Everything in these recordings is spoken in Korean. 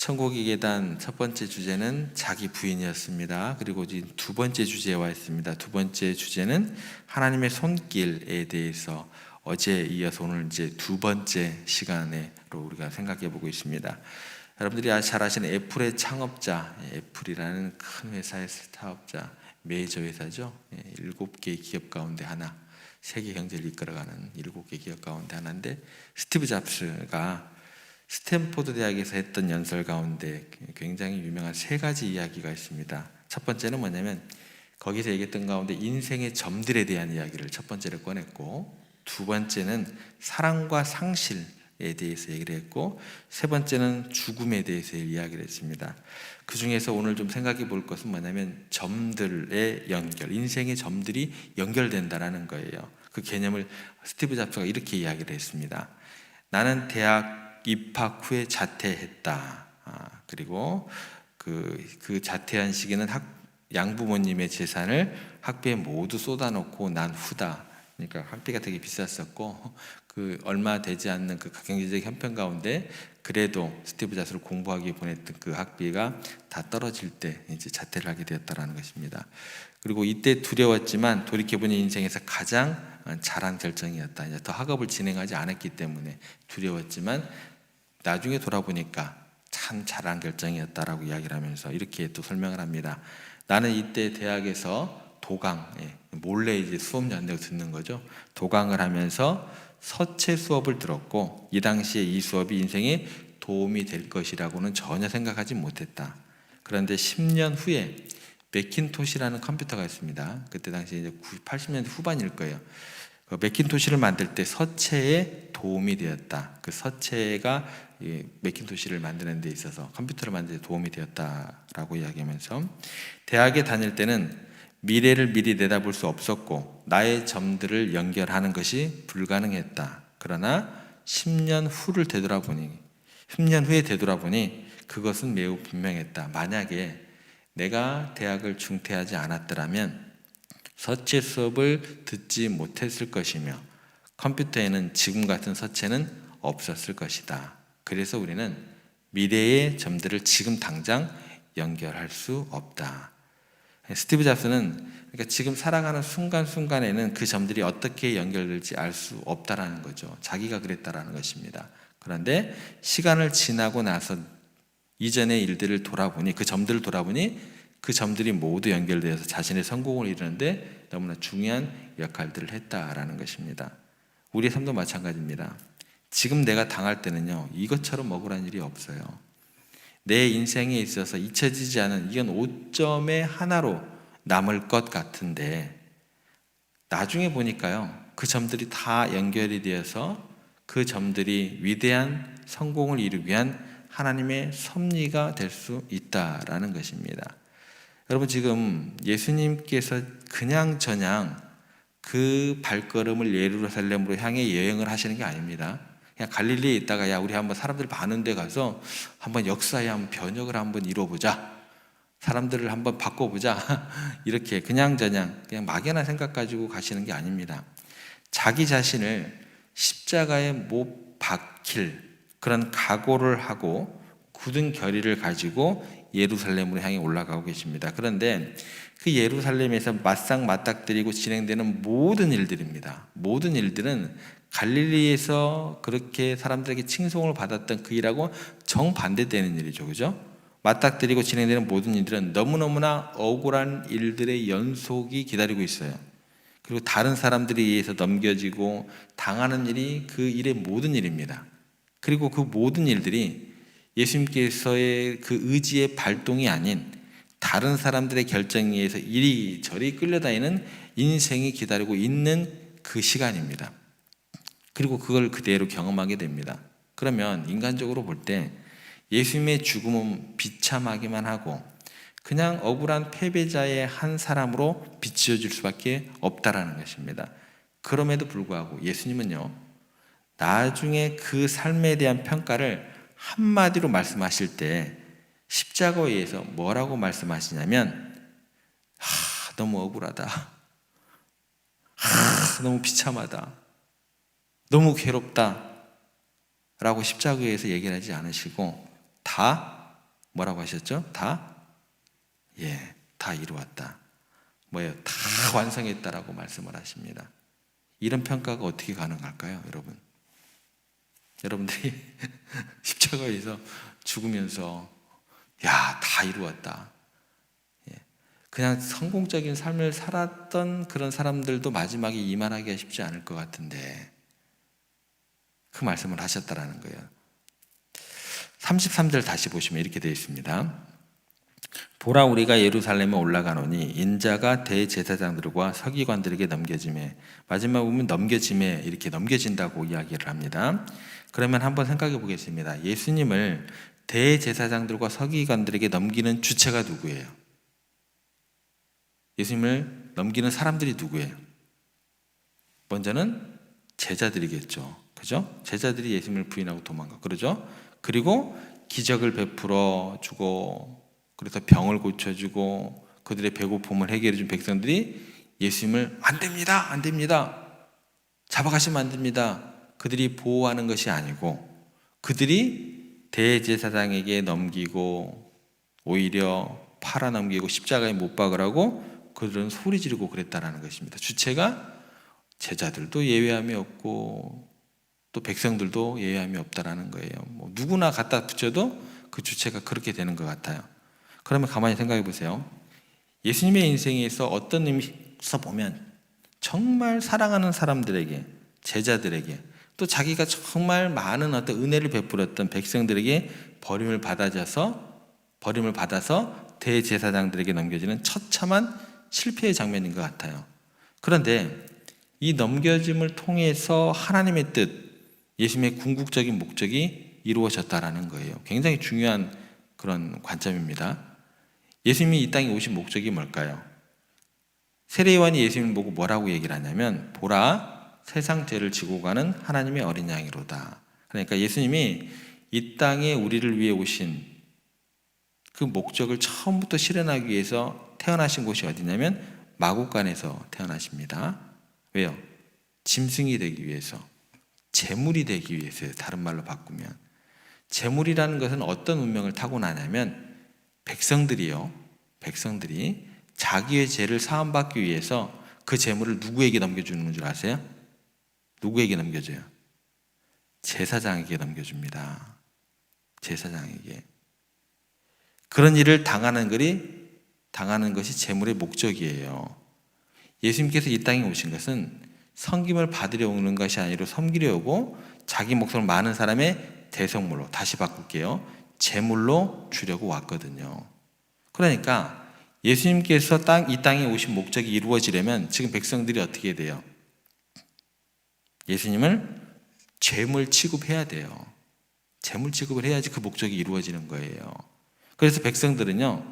천국의 계단 첫 번째 주제는 자기 부인이었습니다. 그리고 지금 두 번째 주제에 와 있습니다. 두 번째 주제는 하나님의 손길에 대해서 어제 이어서 오늘 이제 두 번째 시간으로 우리가 생각해 보고 있습니다. 여러분들이 잘 아시는 애플의 창업자, 애플이라는 큰 회사의 사업자, 메이저 회사죠. 7개 기업 가운데 하나, 세계 경제를 이끌어가는 7개 기업 가운데 하나인데, 스티브 잡스가 스탠포드 대학에서 했던 연설 가운데 굉장히 유명한 세 가지 이야기가 있습니다. 첫 번째는 뭐냐면 거기서 얘기했던 가운데 인생의 점들에 대한 이야기를 첫 번째로 꺼냈고, 두 번째는 사랑과 상실에 대해서 얘기를 했고, 세 번째는 죽음에 대해서 이야기를 했습니다. 그 중에서 오늘 좀 생각해 볼 것은 뭐냐면 점들의 연결, 인생의 점들이 연결된다라는 거예요. 그 개념을 스티브 잡스가 이렇게 이야기를 했습니다. 나는 대학 입학 후에 자퇴했다. 그리고 그 자퇴한 시기는 양부모님의 재산을 학비에 모두 쏟아놓고 난 후다. 그러니까 학비가 되게 비쌌었고 그 얼마 되지 않는 그 경제적 형편 가운데 그래도 스티브 잡스를 공부하기 보냈던 그 학비가 다 떨어질 때 이제 자퇴를 하게 되었다라는 것입니다. 그리고 이때 두려웠지만 돌이켜보니 인생에서 가장 잘한 결정이었다. 이제 더 학업을 진행하지 않았기 때문에 두려웠지만 나중에 돌아보니까 참 잘한 결정이었다라고 이야기를 하면서 이렇게 또 설명을 합니다. 나는 이때 대학에서 몰래 이제 수업 연대고 듣는 거죠. 도강을 하면서 서체 수업을 들었고, 이 당시에 이 수업이 인생에 도움이 될 것이라고는 전혀 생각하지 못했다. 그런데 10년 후에 매킨토시라는 컴퓨터가 있습니다. 그때 당시에 이제 80년대 후반일 거예요. 그 매킨토시를 만들 때 서체에 도움이 되었다. 그 서체가 매킨토시를 만드는 데 있어서 컴퓨터를 만드는 데 도움이 되었다라고 이야기하면서, 대학에 다닐 때는 미래를 미리 내다볼 수 없었고 나의 점들을 연결하는 것이 불가능했다. 그러나 10년 후에 되돌아보니 그것은 매우 분명했다. 만약에 내가 대학을 중퇴하지 않았더라면 서체 수업을 듣지 못했을 것이며 컴퓨터에는 지금 같은 서체는 없었을 것이다. 그래서 우리는 미래의 점들을 지금 당장 연결할 수 없다. 스티브 잡스는 그러니까 지금 살아가는 순간순간에는 그 점들이 어떻게 연결될지 알 수 없다라는 거죠. 자기가 그랬다라는 것입니다. 그런데 시간을 지나고 나서 이전의 일들을 돌아보니, 그 점들을 돌아보니 그 점들이 모두 연결되어서 자신의 성공을 이루는데 너무나 중요한 역할들을 했다라는 것입니다. 우리의 삶도 마찬가지입니다. 지금 내가 당할 때는요, 이것처럼 억울한 일이 없어요. 내 인생에 있어서 잊혀지지 않은 이건 오점의 하나로 남을 것 같은데, 나중에 보니까요, 그 점들이 다 연결이 되어서 그 점들이 위대한 성공을 이루기 위한 하나님의 섭리가 될 수 있다라는 것입니다. 여러분, 지금 예수님께서 그냥저냥 그 발걸음을 예루살렘으로 향해 여행을 하시는 게 아닙니다. 그냥 갈릴리에 있다가 야, 우리 한번 사람들 많은 데 가서 한번 역사에 한번 변혁을 한번 이뤄보자, 사람들을 한번 바꿔보자 이렇게 그냥저냥 그냥 막연한 생각 가지고 가시는 게 아닙니다. 자기 자신을 십자가에 못 박힐 그런 각오를 하고 굳은 결의를 가지고 예루살렘으로 향해 올라가고 계십니다. 그런데 그 예루살렘에서 맞닥뜨리고 진행되는 모든 일들입니다. 모든 일들은 갈릴리에서 그렇게 사람들에게 칭송을 받았던 그 일하고 정반대되는 일이죠. 그죠? 맞닥뜨리고 진행되는 모든 일들은 너무너무나 억울한 일들의 연속이 기다리고 있어요. 그리고 다른 사람들에 의해서 넘겨지고 당하는 일이 그 일의 모든 일입니다. 그리고 그 모든 일들이 예수님께서의 그 의지의 발동이 아닌 다른 사람들의 결정에 의해서 이리저리 끌려다니는 인생이 기다리고 있는 그 시간입니다. 그리고 그걸 그대로 경험하게 됩니다. 그러면 인간적으로 볼 때 예수님의 죽음은 비참하기만 하고 그냥 억울한 패배자의 한 사람으로 비춰질 수밖에 없다라는 것입니다. 그럼에도 불구하고 예수님은요, 나중에 그 삶에 대한 평가를 한마디로 말씀하실 때 십자가에 의해서 뭐라고 말씀하시냐면, 너무 억울하다, 너무 비참하다, 너무 괴롭다 라고 십자가에 의해서 얘기를 하지 않으시고 다 뭐라고 하셨죠? 다 이루었다. 뭐예요? 다 완성했다라고 말씀을 하십니다. 이런 평가가 어떻게 가능할까요, 여러분? 여러분들이 십자가에서 죽으면서 다 이루었다. 그냥 성공적인 삶을 살았던 그런 사람들도 마지막에 이만하기가 쉽지 않을 것 같은데 그 말씀을 하셨다라는 거예요. 33절 다시 보시면 이렇게 되어 있습니다. 보라, 우리가 예루살렘에 올라가노니 인자가 대제사장들과 서기관들에게 넘겨짐에, 마지막 보면 넘겨짐에 이렇게 넘겨진다고 이야기를 합니다. 그러면 한번 생각해 보겠습니다. 예수님을 대제사장들과 서기관들에게 넘기는 주체가 누구예요? 예수님을 넘기는 사람들이 누구예요? 먼저는 제자들이겠죠. 그죠? 제자들이 예수님을 부인하고 도망가. 그러죠? 그리고 기적을 베풀어 주고, 그래서 병을 고쳐주고, 그들의 배고픔을 해결해 준 백성들이 예수님을 안 됩니다, 안 됩니다, 잡아가시면 안 됩니다, 그들이 보호하는 것이 아니고 그들이 대제사장에게 넘기고 오히려 팔아넘기고 십자가에 못 박으라고 그들은 소리 지르고 그랬다라는 것입니다. 주체가 제자들도 예외함이 없고 또 백성들도 예외함이 없다라는 거예요. 뭐 누구나 갖다 붙여도 그 주체가 그렇게 되는 것 같아요. 그러면 가만히 생각해 보세요. 예수님의 인생에서 어떤 의미에서 보면 정말 사랑하는 사람들에게, 제자들에게, 또 자기가 정말 많은 어떤 은혜를 베풀었던 백성들에게 버림을 받아서 대제사장들에게 넘겨지는 처참한 실패의 장면인 것 같아요. 그런데 이 넘겨짐을 통해서 하나님의 뜻, 예수님의 궁극적인 목적이 이루어졌다라는 거예요. 굉장히 중요한 그런 관점입니다. 예수님이 이 땅에 오신 목적이 뭘까요? 세례요한이 예수님을 보고 뭐라고 얘기를 하냐면, 보라, 세상 죄를 지고 가는 하나님의 어린 양이로다. 그러니까 예수님이 이 땅에 우리를 위해 오신 그 목적을 처음부터 실현하기 위해서 태어나신 곳이 어디냐면 마구간에서 태어나십니다. 왜요? 짐승이 되기 위해서, 제물이 되기 위해서요. 다른 말로 바꾸면 제물이라는 것은 어떤 운명을 타고나냐면 백성들이 자기의 죄를 사함받기 위해서 그 제물을 누구에게 넘겨주는 줄 아세요? 누구에게 넘겨줘요? 제사장에게 넘겨줍니다. 제사장에게. 그런 일을 당하는 것이 제물의 목적이에요. 예수님께서 이 땅에 오신 것은 섬김을 받으려 오는 것이 아니라 섬기려 오고 자기 목숨을 많은 사람의 대성물로, 다시 바꿀게요, 제물로 주려고 왔거든요. 그러니까 예수님께서 이 땅에 오신 목적이 이루어지려면 지금 백성들이 어떻게 돼요? 예수님을 제물 취급해야 돼요. 제물 취급을 해야지 그 목적이 이루어지는 거예요. 그래서 백성들은요,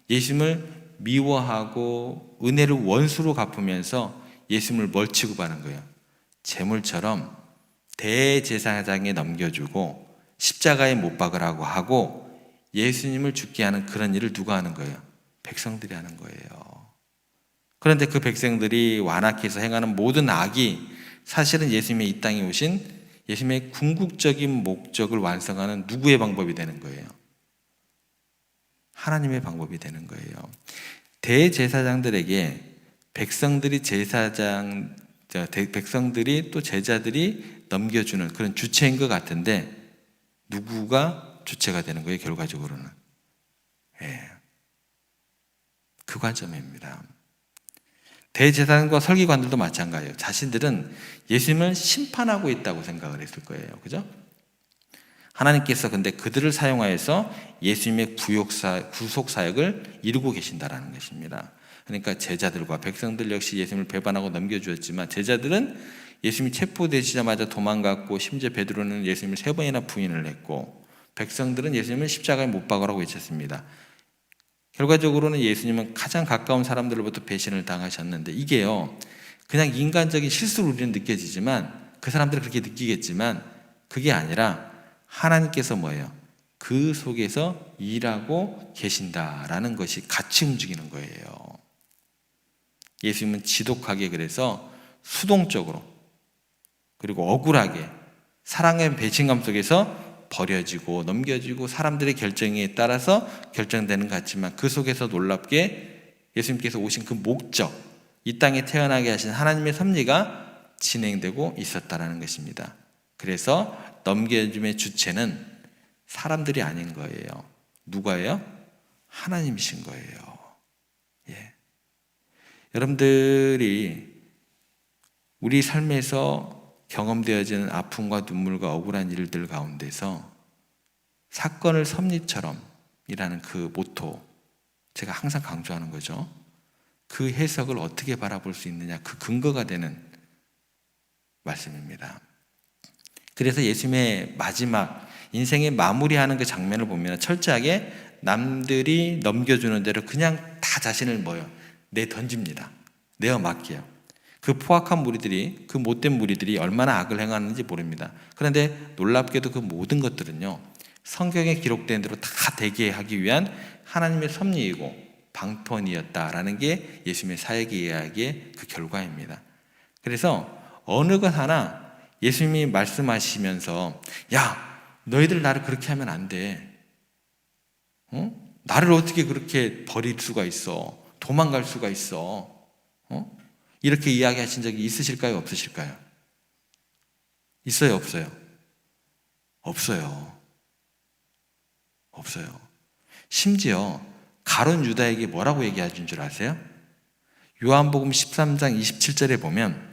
예수님을 미워하고 은혜를 원수로 갚으면서 예수님을 뭘 취급하는 거예요? 제물처럼 대제사장에 넘겨주고 십자가에 못 박으라고 하고 예수님을 죽게 하는 그런 일을 누가 하는 거예요? 백성들이 하는 거예요. 그런데 그 백성들이 완악해서 행하는 모든 악이 사실은 예수님의 이 땅에 오신 예수님의 궁극적인 목적을 완성하는 누구의 방법이 되는 거예요? 하나님의 방법이 되는 거예요. 대제사장들에게 백성들이 또 제자들이 넘겨주는 그런 주체인 것 같은데 누구가 주체가 되는 거예요, 결과적으로는? 그 관점입니다. 대제사장과 설기관들도 마찬가지예요. 자신들은 예수님을 심판하고 있다고 생각을 했을 거예요. 그죠? 하나님께서 근데 그들을 사용하여서 예수님의 구속 사역을 이루고 계신다라는 것입니다. 그러니까 제자들과 백성들 역시 예수님을 배반하고 넘겨주었지만 제자들은 예수님이 체포되시자마자 도망갔고 심지어 베드로는 예수님을 3번이나 부인을 했고 백성들은 예수님을 십자가에 못 박으라고 외쳤습니다. 결과적으로는 예수님은 가장 가까운 사람들로부터 배신을 당하셨는데 이게요, 그냥 인간적인 실수로 우리는 느껴지지만 그 사람들은 그렇게 느끼겠지만 그게 아니라 하나님께서 뭐예요? 그 속에서 일하고 계신다라는 것이 같이 움직이는 거예요. 예수님은 지독하게 그래서 수동적으로 그리고 억울하게 사랑의 배신감 속에서 버려지고 넘겨지고 사람들의 결정에 따라서 결정되는 것 같지만 그 속에서 놀랍게 예수님께서 오신 그 목적, 이 땅에 태어나게 하신 하나님의 섭리가 진행되고 있었다는 것입니다. 그래서 넘겨줌의 주체는 사람들이 아닌 거예요. 누가예요? 하나님이신 거예요. 예. 여러분들이 우리 삶에서 경험되어지는 아픔과 눈물과 억울한 일들 가운데서 사건을 섭리처럼 이라는 그 모토, 제가 항상 강조하는 거죠. 그 해석을 어떻게 바라볼 수 있느냐, 그 근거가 되는 말씀입니다. 그래서 예수님의 마지막 인생의 마무리하는 그 장면을 보면 철저하게 남들이 넘겨주는 대로 그냥 다 자신을 내던집니다. 내어 맡겨요. 그 포악한 무리들이, 그 못된 무리들이 얼마나 악을 행하는지 모릅니다. 그런데 놀랍게도 그 모든 것들은요, 성경에 기록된 대로 다 되게 하기 위한 하나님의 섭리이고 방편이었다라는 게 예수님의 사역 이야기의 그 결과입니다. 그래서 어느 것 하나 예수님이 말씀하시면서 야, 너희들 나를 그렇게 하면 안 돼. 나를 어떻게 그렇게 버릴 수가 있어? 도망갈 수가 있어? 이렇게 이야기하신 적이 있으실까요? 없으실까요? 있어요? 없어요? 없어요. 없어요. 심지어 가룟 유다에게 뭐라고 얘기하신 줄 아세요? 요한복음 13장 27절에 보면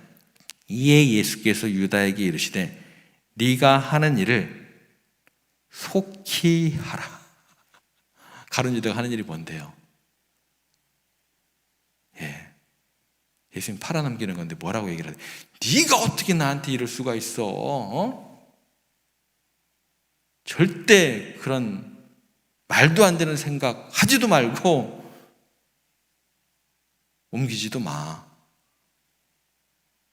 이에 예수께서 유다에게 이르시되 네가 하는 일을 속히 하라. 가룟 유다가 하는 일이 뭔데요? 예, 예수님 팔아넘기는 건데 뭐라고 얘기를 하세요? 네가 어떻게 나한테 이럴 수가 있어? 절대 그런 말도 안 되는 생각 하지도 말고 옮기지도 마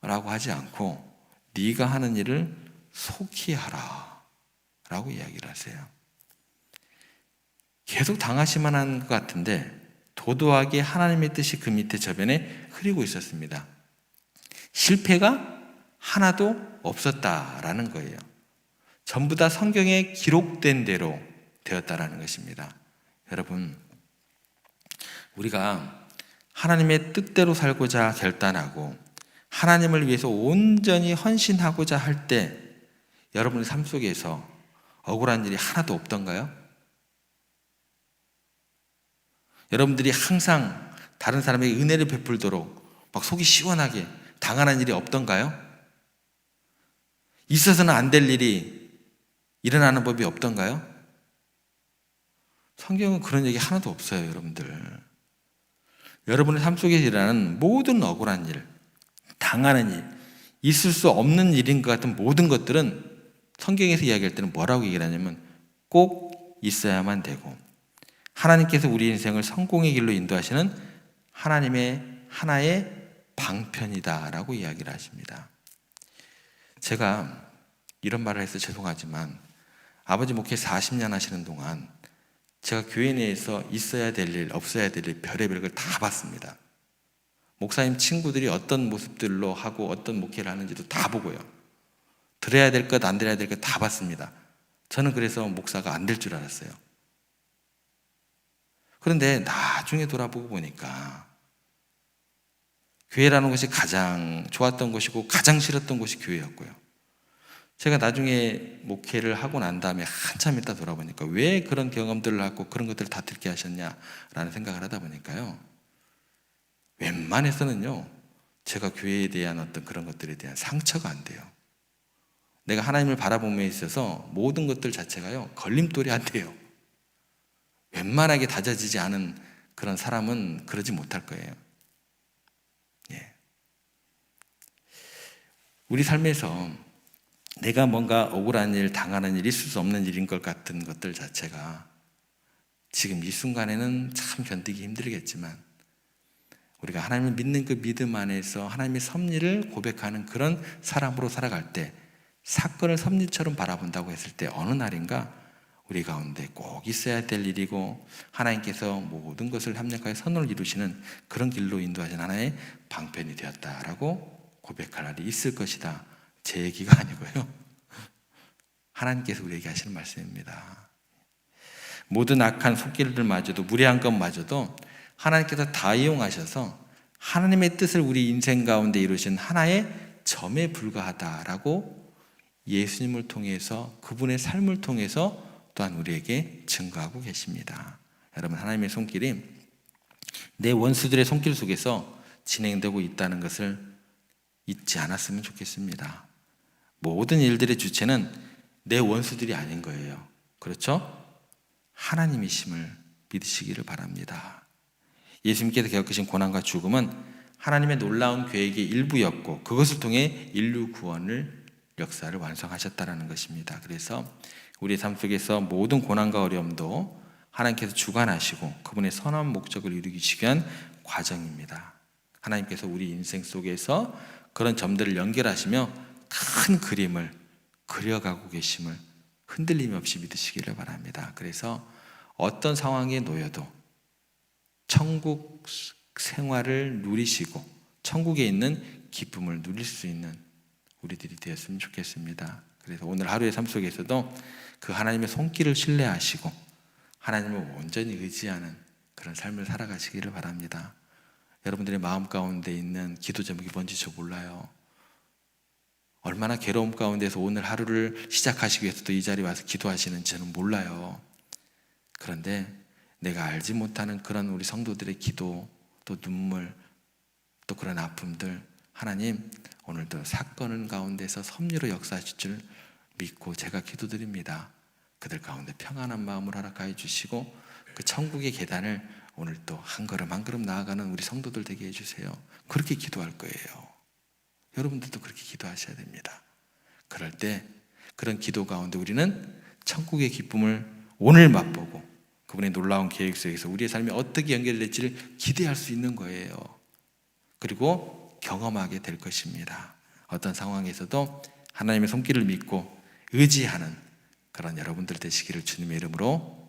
라고 하지 않고 네가 하는 일을 속히 하라 라고 이야기를 하세요. 계속 당하시만 한 것 같은데 도도하게 하나님의 뜻이 그 밑에 저변에 흐리고 있었습니다. 실패가 하나도 없었다라는 거예요. 전부 다 성경에 기록된 대로 되었다라는 것입니다. 여러분, 우리가 하나님의 뜻대로 살고자 결단하고 하나님을 위해서 온전히 헌신하고자 할 때 여러분의 삶 속에서 억울한 일이 하나도 없던가요? 여러분들이 항상 다른 사람에게 은혜를 베풀도록 막 속이 시원하게 당하는 일이 없던가요? 있어서는 안 될 일이 일어나는 법이 없던가요? 성경은 그런 얘기 하나도 없어요, 여러분들. 여러분의 삶 속에 일어나는 모든 억울한 일, 당하는 일, 있을 수 없는 일인 것 같은 모든 것들은 성경에서 이야기할 때는 뭐라고 얘기를 하냐면 꼭 있어야만 되고 하나님께서 우리 인생을 성공의 길로 인도하시는 하나님의 하나의 방편이다라고 이야기를 하십니다. 제가 이런 말을 해서 죄송하지만 아버지 목회 40년 하시는 동안 제가 교회 내에서 있어야 될 일, 없어야 될 일, 별의별 걸 다 봤습니다. 목사님 친구들이 어떤 모습들로 하고 어떤 목회를 하는지도 다 보고요. 들어야 될 것, 안 들어야 될 것 다 봤습니다. 저는 그래서 목사가 안 될 줄 알았어요. 그런데 나중에 돌아보고 보니까 교회라는 것이 가장 좋았던 곳이고 가장 싫었던 곳이 교회였고요. 제가 나중에 목회를 하고 난 다음에 한참 있다 돌아보니까 왜 그런 경험들을 하고 그런 것들을 다 듣게 하셨냐라는 생각을 하다 보니까요. 웬만해서는요, 제가 교회에 대한 어떤 그런 것들에 대한 상처가 안 돼요. 내가 하나님을 바라봄에 있어서 모든 것들 자체가요, 걸림돌이 안 돼요. 웬만하게 다져지지 않은 그런 사람은 그러지 못할 거예요. 예. 우리 삶에서 내가 뭔가 억울한 일, 당하는 일, 있을 수 없는 일인 것 같은 것들 자체가 지금 이 순간에는 참 견디기 힘들겠지만 우리가 하나님을 믿는 그 믿음 안에서 하나님의 섭리를 고백하는 그런 사람으로 살아갈 때 사건을 섭리처럼 바라본다고 했을 때 어느 날인가 우리 가운데 꼭 있어야 될 일이고 하나님께서 모든 것을 합력하여 선을 이루시는 그런 길로 인도하신 하나의 방편이 되었다라고 고백할 날이 있을 것이다. 제 얘기가 아니고요. 하나님께서 우리에게 하시는 말씀입니다. 모든 악한 손길들마저도, 무례한 것마저도 하나님께서 다 이용하셔서 하나님의 뜻을 우리 인생 가운데 이루신 하나의 점에 불과하다라고 예수님을 통해서, 그분의 삶을 통해서 또한 우리에게 증거하고 계십니다. 여러분, 하나님의 손길이 내 원수들의 손길 속에서 진행되고 있다는 것을 잊지 않았으면 좋겠습니다. 모든 일들의 주체는 내 원수들이 아닌 거예요. 그렇죠? 하나님이심을 믿으시기를 바랍니다. 예수님께서 겪으신 고난과 죽음은 하나님의 놀라운 계획의 일부였고, 그것을 통해 인류 구원을 역사를 완성하셨다는 것입니다. 그래서 우리의 삶 속에서 모든 고난과 어려움도 하나님께서 주관하시고 그분의 선한 목적을 이루기 위한 과정입니다. 하나님께서 우리 인생 속에서 그런 점들을 연결하시며 큰 그림을 그려가고 계심을 흔들림 없이 믿으시기를 바랍니다. 그래서 어떤 상황에 놓여도 천국 생활을 누리시고 천국에 있는 기쁨을 누릴 수 있는 우리들이 되었으면 좋겠습니다. 그래서 오늘 하루의 삶 속에서도 그 하나님의 손길을 신뢰하시고 하나님을 온전히 의지하는 그런 삶을 살아가시기를 바랍니다. 여러분들의 마음 가운데 있는 기도 제목이 뭔지 저 몰라요. 얼마나 괴로움 가운데서 오늘 하루를 시작하시기 위해서도 이 자리에 와서 기도하시는지 저는 몰라요. 그런데 내가 알지 못하는 그런 우리 성도들의 기도, 또 눈물, 또 그런 아픔들, 하나님 오늘도 사건 가운데서 섭리로 역사하실 줄 믿고 제가 기도드립니다. 그들 가운데 평안한 마음을 허락하여 주시고 그 천국의 계단을 오늘 또 한 걸음 한 걸음 나아가는 우리 성도들 되게 해주세요. 그렇게 기도할 거예요. 여러분들도 그렇게 기도하셔야 됩니다. 그럴 때 그런 기도 가운데 우리는 천국의 기쁨을 오늘 맛보고 그분의 놀라운 계획 속에서 우리의 삶이 어떻게 연결될지를 기대할 수 있는 거예요. 그리고 경험하게 될 것입니다. 어떤 상황에서도 하나님의 손길을 믿고 의지하는 그런 여러분들 되시기를 주님의 이름으로